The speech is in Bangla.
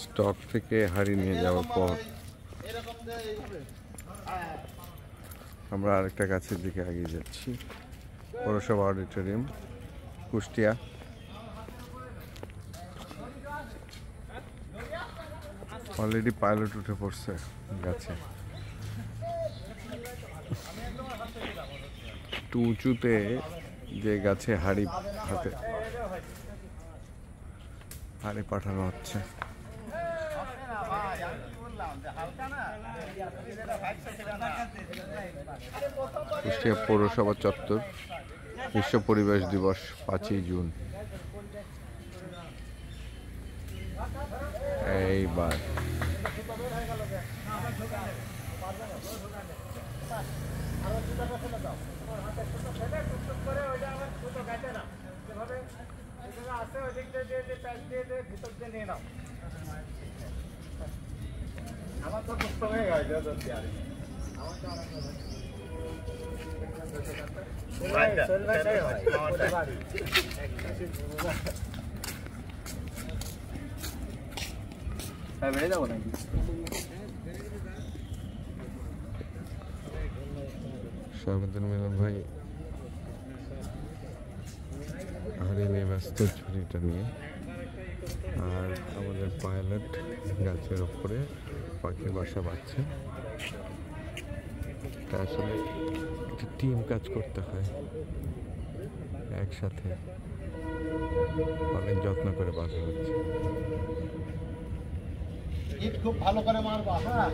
স্টক থেকে হাড়ি নিয়ে যাওয়ার পর আমরা আরেকটা গাছের দিকে এগিয়ে যাচ্ছি। পৌরসভা অডিটোরিয়াম, কুষ্টিয়া। অলরেডি পাইলট উঠে পড়ছে গাছে। একটু উঁচুতে যে গাছে হাড়ি পাঠানো হচ্ছে। কুষ্টিয়া পৌরসভা চত্বর, বিশ্ব পরিবেশ দিবস 5ই জুন। এইবার আমার তো কষ্ট হয়ে গেছে বেড়ে যাবো নাকি? সর্বজন মিলন ভাই হাড়ি নিয়ে ব্যস্ত, ছুরিটা নিয়ে। আর আমাদের পাইলট গাছের উপরে পাখির বাসা বাঁধছে। এটা আসলে একটা টিম কাজ করতে হয় একসাথে, অনেক যত্ন করে বাঁধা হচ্ছে। খুব ভালো করে মারবা। হ্যাঁ